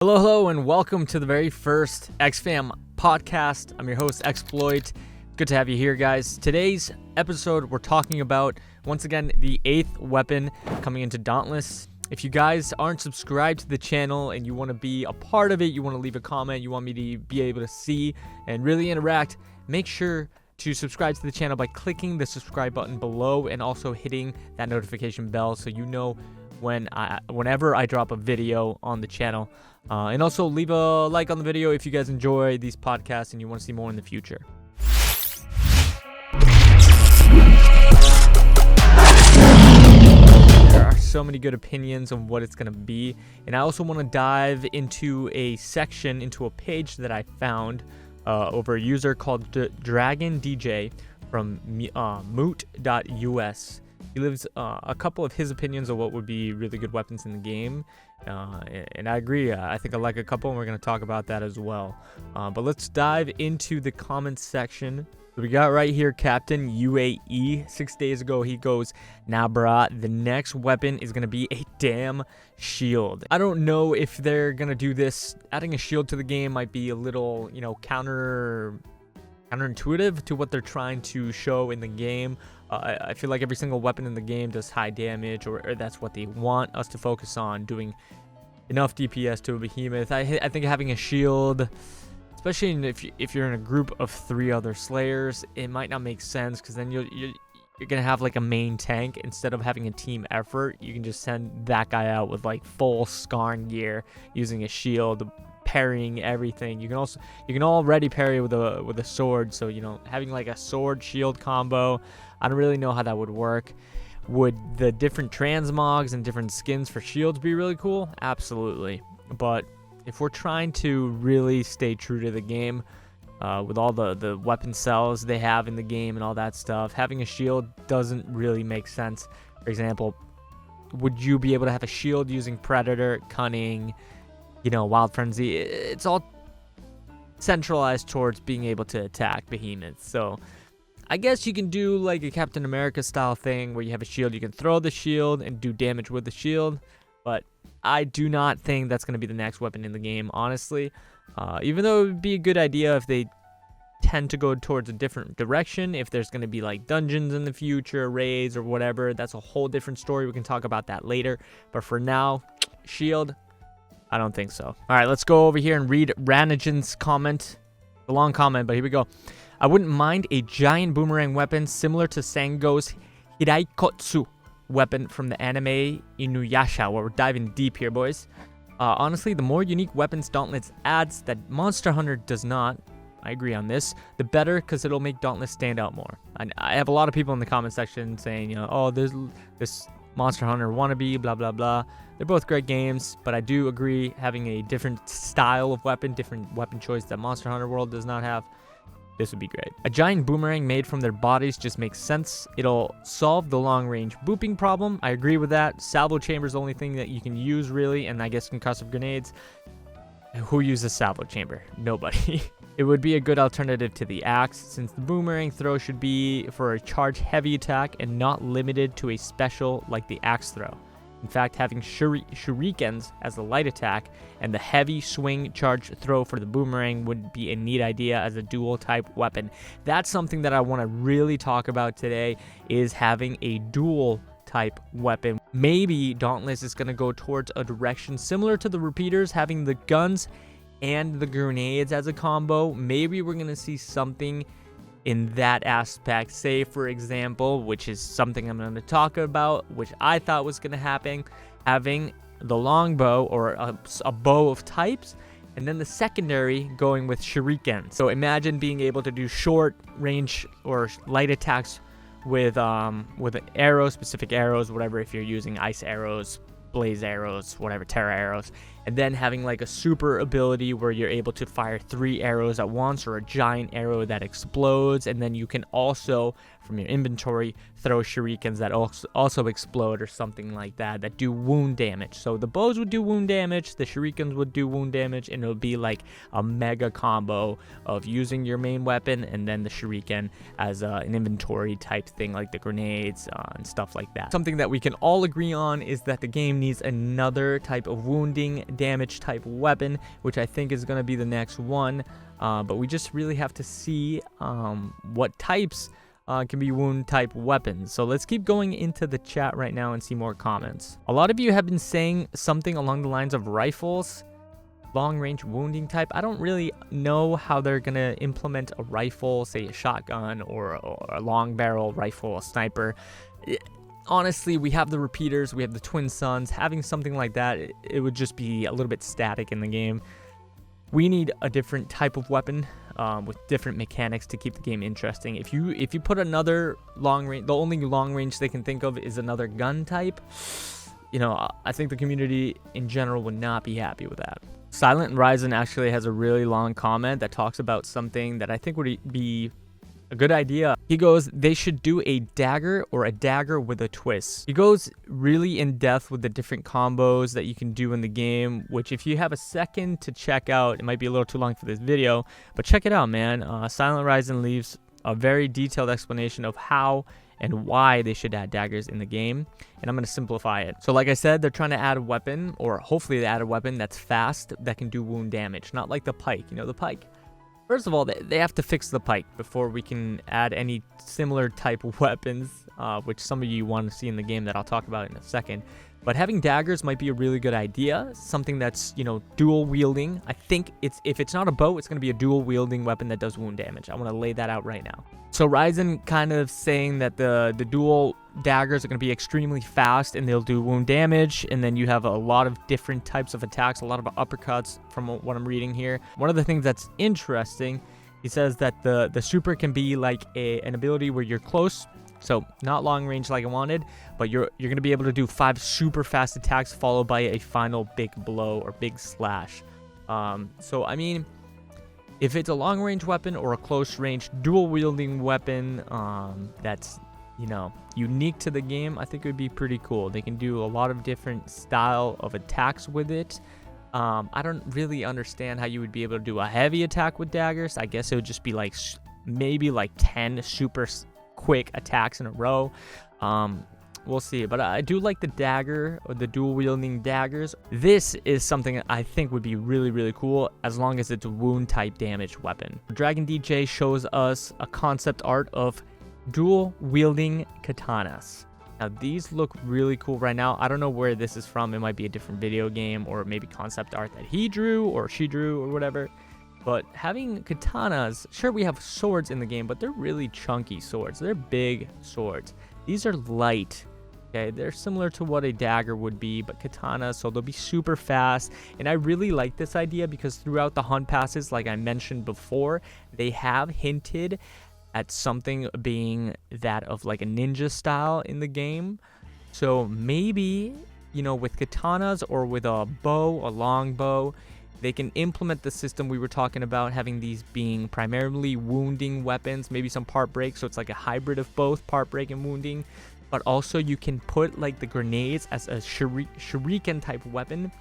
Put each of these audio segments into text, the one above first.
Hello, and welcome to the very first XFAM podcast. I'm your host, Xploit. Good to have you here, guys. Today's episode, we're talking about, once again, the 8th weapon coming into Dauntless. If you guys aren't subscribed to the channel and you want to be a part of it, you want to leave a comment, you want me to be able to see and really interact, make sure to subscribe to the channel by clicking the subscribe button below and also hitting that notification bell so you know whenever I drop a video on the channel. And also leave a like on the video if you guys enjoy these podcasts and you want to see more in the future. There are so many good opinions on what it's going to be, and I also want to dive into a page that I found over a user called Dragon DJ from moot.us. He leaves a couple of his opinions of what would be really good weapons in the game, and I agree. I think I like a couple, and we're going to talk about that as well. But let's dive into the comments section. So we got right here Captain UAE. 6 days ago, he goes, "Nah, brah, the next weapon is going to be a damn shield." I don't know if they're going to do this. Adding a shield to the game might be a little, counterintuitive to what they're trying to show in the game. I feel like every single weapon in the game does high damage, or that's what they want us to focus on, doing enough DPS to a behemoth. I think having a shield, especially if you're in a group of 3 other slayers, it might not make sense, because then you're gonna have like a main tank. Instead of having a team effort, you can just send that guy out with like full scarring gear using a shield, parrying everything. You can already parry with a sword, so having like a sword shield combo, I don't really know how that would work. Would the different transmogs and different skins for shields be really cool? Absolutely. But if we're trying to really stay true to the game, with all the weapon cells they have in the game and all that stuff, having a shield doesn't really make sense. For example, would you be able to have a shield using Predator, Cunning, Wild Frenzy? It's all centralized towards being able to attack behemoths. So I guess you can do like a Captain America style thing where you have a shield, you can throw the shield and do damage with the shield, but I do not think that's going to be the next weapon in the game, honestly. Even though it would be a good idea if they tend to go towards a different direction, if there's going to be like dungeons in the future, raids or whatever, that's a whole different story. We can talk about that later, but for now, shield, I don't think so. All right, let's go over here and read Ranajan's comment. A long comment, but here we go. "I wouldn't mind a giant boomerang weapon similar to Sango's Hiraikotsu weapon from the anime Inuyasha." Well, we're diving deep here, boys. Honestly, the more unique weapons Dauntless adds that Monster Hunter does not, I agree on this, the better, because it'll make Dauntless stand out more. I have a lot of people in the comment section saying, oh, there's this Monster Hunter wannabe, blah, blah, blah. They're both great games, but I do agree having a different style of weapon, different weapon choice that Monster Hunter World does not have, this would be great. A giant boomerang made from their bodies just makes sense. It'll solve the long-range booping problem. I agree with that. Salvo chamber is the only thing that you can use, really, and I guess concussive grenades. Who uses salvo chamber? Nobody. It would be a good alternative to the axe, since the boomerang throw should be for a charge-heavy attack and not limited to a special like the axe throw. In fact, having shurikens as the light attack and the heavy swing charge throw for the boomerang would be a neat idea as a dual type weapon. That's something that I want to really talk about today, is having a dual type weapon. Maybe Dauntless is going to go towards a direction similar to the repeaters, having the guns and the grenades as a combo. Maybe we're going to see something in that aspect. Say, for example, which is something I'm going to talk about, which I thought was going to happen, having the longbow or a bow of types, and then the secondary going with shuriken. So imagine being able to do short range or light attacks with arrows, specific arrows, whatever, if you're using ice arrows, blaze arrows, whatever, terra arrows, and then having like a super ability where you're able to fire 3 arrows at once, or a giant arrow that explodes, and then you can also, from your inventory, throw shurikens that also explode, or something like that, that do wound damage. So the bows would do wound damage, the shurikens would do wound damage, and it would be like a mega combo of using your main weapon and then the shuriken as an inventory type thing, like the grenades and stuff like that. Something that we can all agree on is that the game needs another type of wounding damage type weapon, which I think is going to be the next one. But we just really have to see what types can be wound type weapons. So let's keep going into the chat right now and see more comments. A lot of you have been saying something along the lines of rifles, long range wounding type. I don't really know how they're gonna implement a rifle, say a shotgun or a long barrel rifle, a sniper. Honestly, we have the repeaters, we have the twin suns. Having something like that, it would just be a little bit static in the game. We need a different type of weapon with different mechanics to keep the game interesting. If you put another long range, the only long range they can think of is another gun type, you know, I think the community in general would not be happy with that. Silent Ryzen actually has a really long comment that talks about something that I think would be a good idea. He goes, they should do a dagger or a dagger with a twist. He goes really in depth with the different combos that you can do in the game, which if you have a second to check out, it might be a little too long for this video, but check it out, man. Silent Ryzen leaves a very detailed explanation of how and why they should add daggers in the game, and I'm going to simplify it. So like I said, they're trying to add a weapon, or hopefully they add a weapon that's fast, that can do wound damage, not like the pike. You know, the pike, first of all, they have to fix the pike before we can add any similar type of weapons, which some of you want to see in the game that I'll talk about in a second. But having daggers might be a really good idea, something that's, you know, dual wielding. I think if it's not a bow, it's going to be a dual wielding weapon that does wound damage. I want to lay that out right now. So Ryzen kind of saying that the dual daggers are going to be extremely fast and they'll do wound damage, and then you have a lot of different types of attacks, a lot of uppercuts from what I'm reading here. One of the things that's interesting, he says that the super can be like an ability where you're close, so not long range like I wanted, but you're going to be able to do 5 super fast attacks followed by a final big blow or big slash. So I mean, if it's a long range weapon or a close range dual wielding weapon that's, you know, unique to the game, I think it would be pretty cool. They can do a lot of different style of attacks with it. I don't really understand how you would be able to do a heavy attack with daggers. I guess it would just be like maybe like 10 super quick attacks in a row. We'll see, but I do like the dagger or the dual wielding daggers. This is something I think would be really, really cool as long as it's a wound type damage weapon. Dragon DJ shows us a concept art of dual wielding katanas. Now these look really cool right now. I don't know where this is from. It might be a different video game or maybe concept art that he drew or she drew or whatever. But having katanas, sure, we have swords in the game, but they're really chunky swords. They're big swords. These are light. Okay, they're similar to what a dagger would be, but katanas, so they'll be super fast. And I really like this idea because throughout the hunt passes, like I mentioned before, they have hinted at something being that of like a ninja style in the game. So maybe, you know, with katanas or with a bow, a long bow, they can implement the system we were talking about, having these being primarily wounding weapons, maybe some part break, so it's like a hybrid of both part break and wounding. But also you can put like the grenades as a shuriken type weapon.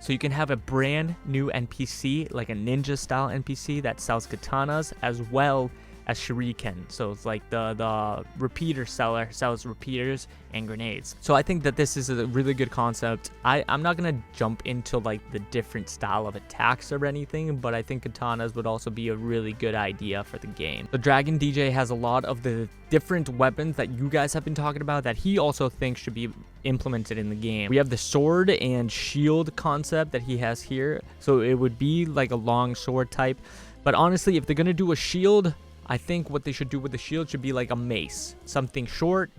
So you can have a brand new NPC, like a ninja style NPC that sells katanas as well as shuriken. So it's like the repeater seller sells repeaters and grenades. So I think that this is a really good concept. I'm not gonna jump into like the different style of attacks or anything, but I think katanas would also be a really good idea for the game. The Dragon DJ has a lot of the different weapons that you guys have been talking about that he also thinks should be implemented in the game. We have the sword and shield concept that he has here. So it would be like a long sword type. But honestly, if they're gonna do a shield, I think what they should do with the shield should be like a mace. Something short,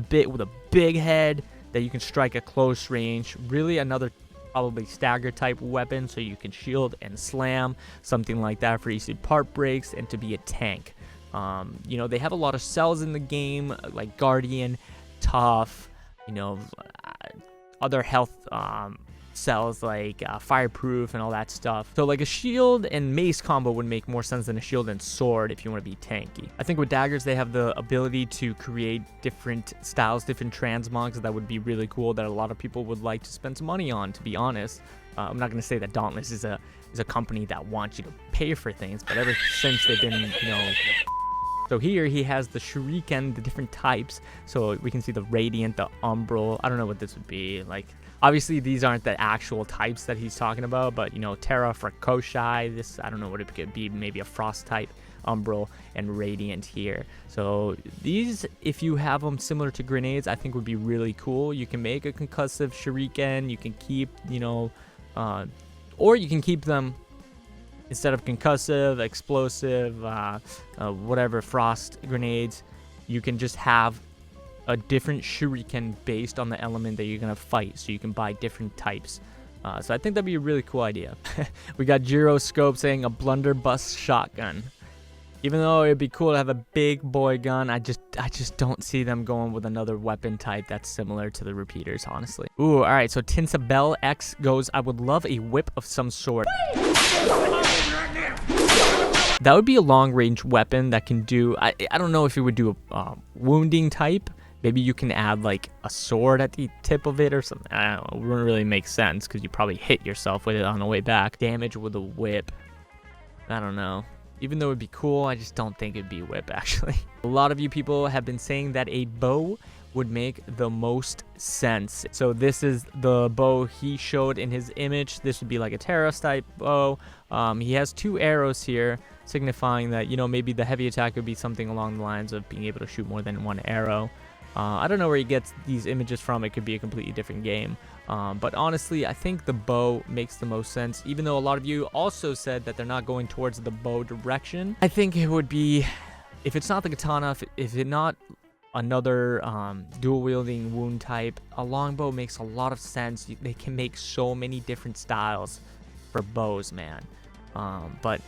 bit with a big head that you can strike at close range. Really another probably stagger type weapon so you can shield and slam. Something like that for easy part breaks and to be a tank. You know, they have a lot of cells in the game like Guardian, Tough, you know, other health cells like fireproof and all that stuff. So like a shield and mace combo would make more sense than a shield and sword if you want to be tanky. I think with daggers they have the ability to create different styles, different transmogs that would be really cool, that a lot of people would like to spend some money on, to be honest. I'm not going to say that Dauntless is a company that wants you to pay for things, but ever since they've been, you know. So here he has the shuriken, the different types. So we can see the radiant, the umbral. I don't know what this would be, like Obviously, these aren't the actual types that he's talking about, but, you know, Terra for Koshai, this, I don't know what it could be, maybe a Frost type, Umbral, and Radiant here. So these, if you have them similar to grenades, I think would be really cool. You can make a concussive shuriken, you can keep, you know, or you can keep them instead of concussive, explosive, whatever, frost grenades, you can just have a different shuriken based on the element that you're going to fight. So you can buy different types. So I think that'd be a really cool idea. We got Gyroscope saying a blunderbuss shotgun. Even though it'd be cool to have a big boy gun, I just don't see them going with another weapon type that's similar to the repeaters, honestly. Ooh, all right, so Tinsabel X goes, I would love a whip of some sort. That would be a long-range weapon that can do, I don't know if it would do a wounding type. Maybe you can add like a sword at the tip of it or something. I don't know, it wouldn't really make sense because you probably hit yourself with it on the way back. Damage with a whip, I don't know. Even though it'd be cool, I just don't think it'd be a whip, actually. A lot of you people have been saying that a bow would make the most sense. So this is the bow he showed in his image. This would be like a Terrace type bow. He has 2 arrows here, signifying that, you know, maybe the heavy attack would be something along the lines of being able to shoot more than 1 arrow. I don't know where he gets these images from. It could be a completely different game. But honestly, I think the bow makes the most sense, even though a lot of you also said that they're not going towards the bow direction. I think it would be, if it's not the katana, if it's not another dual wielding wound type, a longbow makes a lot of sense. They can make so many different styles for bows, man. But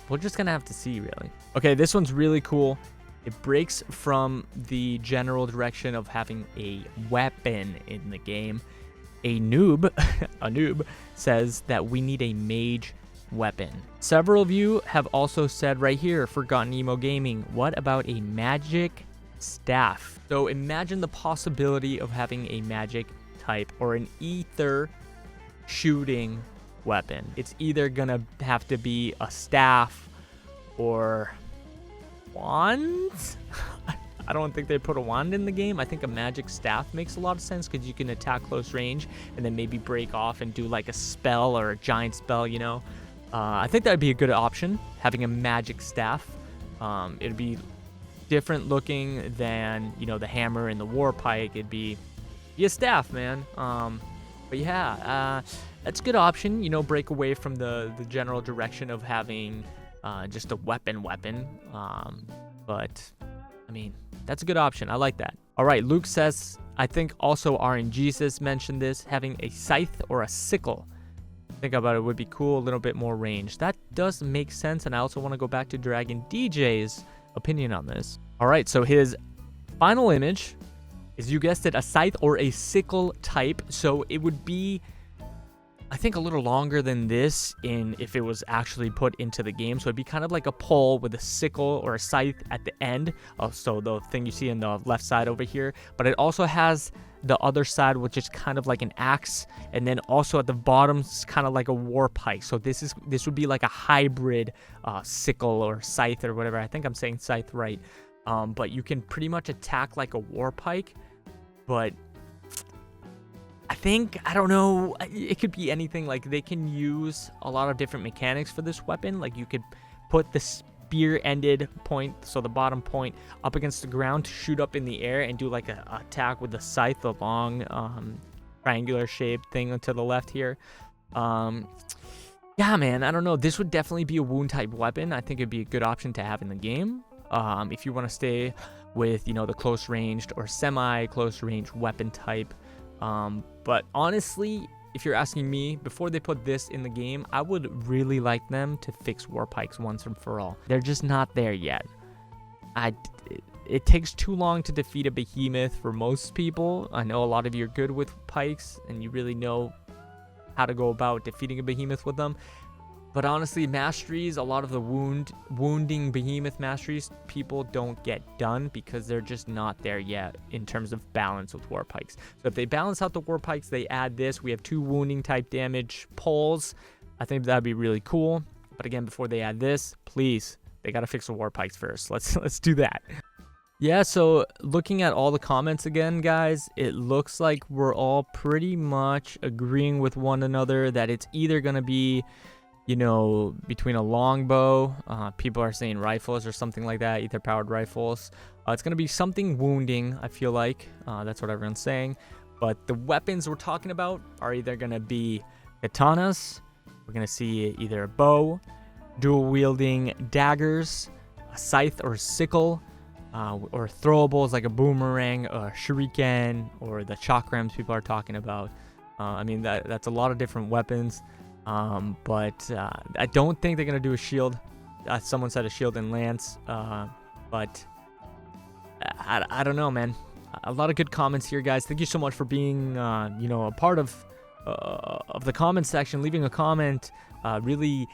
we're just gonna have to see, really. Okay, this one's really cool. It breaks from the general direction of having a weapon in the game. A noob says that we need a mage weapon. Several of you have also said right here, Forgotten Emo Gaming, what about a magic staff? So imagine the possibility of having a magic type or an ether shooting weapon. It's either gonna have to be a staff or wands. I don't think they put a wand in the game. I think a magic staff makes a lot of sense because you can attack close range and then maybe break off and do like a spell or a giant spell, you know. I think that would be a good option, having a magic staff. It'd be different looking than, you know, the hammer and the war pike. It'd be a staff, man. But yeah, that's a good option, you know, break away from the general direction of having just a weapon. But I mean, that's a good option. I like that. All right, Luke says, I think also RNGesus mentioned this, having a scythe or a sickle. Think about it, would be cool, a little bit more range. That does make sense, and I also want to go back to Dragon DJ's opinion on this. All right, so his final image is, you guessed it, a scythe or a sickle type. So it would be, I think, a little longer than this if it was actually put into the game. So it'd be kind of like a pole with a sickle or a scythe at the end. So the thing you see in the left side over here. But it also has the other side, which is kind of like an axe. And then also at the bottom, it's kind of like a war pike. So this would be like a hybrid sickle or scythe or whatever. I think I'm saying scythe right. But you can pretty much attack like a war pike. But I think, I don't know, it could be anything. Like, they can use a lot of different mechanics for this weapon. Like, you could put the spear-ended point, so the bottom point, up against the ground to shoot up in the air and do like a attack with the scythe, the long triangular shaped thing to the left here. Yeah, man, I don't know. This would definitely be a wound type weapon. I think it'd be a good option to have in the game. If you want to stay with, you know, the close ranged or semi close range weapon type. But honestly, if you're asking me, before they put this in the game, I would really like them to fix war pikes once and for all. They're just not there yet. It takes too long to defeat a behemoth for most people. I know a lot of you are good with pikes and you really know how to go about defeating a behemoth with them. But honestly, masteries, a lot of the wounding behemoth masteries, people don't get done because they're just not there yet in terms of balance with war pikes. So if they balance out the war pikes, they add this. We have 2 wounding type damage poles. I think that'd be really cool. But again, before they add this, please, they gotta fix the war pikes first. Let's do that. Yeah, so looking at all the comments again, guys, it looks like we're all pretty much agreeing with one another that it's either going to be, you know, between a longbow, people are saying rifles or something like that, ether powered rifles. It's going to be something wounding, I feel like. That's what everyone's saying. But the weapons we're talking about are either going to be katanas, we're going to see either a bow, dual wielding daggers, a scythe or a sickle, or throwables like a boomerang, or a shuriken, or the chakrams people are talking about. I mean, that's a lot of different weapons. But I don't think they're going to do a shield. Someone said a shield and lance. But I don't know, man. A lot of good comments here, guys. Thank you so much for being, you know, a part of the comment section, leaving a comment, really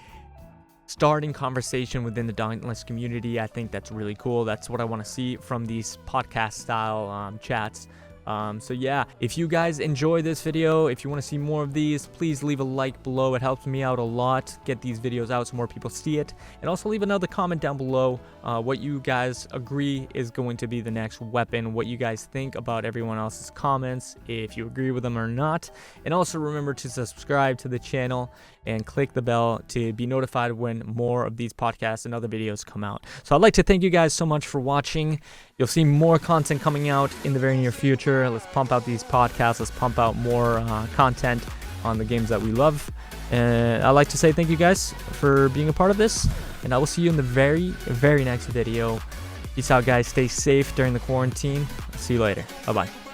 starting conversation within the Dauntless community. I think that's really cool. That's what I want to see from these podcast style chats. So yeah, if you guys enjoy this video, if you want to see more of these, please leave a like below. It helps me out a lot, get these videos out so more people see it. And also leave another comment down below what you guys agree is going to be the next weapon, what you guys think about everyone else's comments, if you agree with them or not. And also remember to subscribe to the channel and click the bell to be notified when more of these podcasts and other videos come out. So I'd like to thank you guys so much for watching. You'll see more content coming out in the very near future. Let's pump out these podcasts. Let's pump out more content on the games that we love. And I'd like to say thank you guys for being a part of this. And I will see you in the very, very next video. Peace out, guys. Stay safe during the quarantine. See you later. Bye-bye.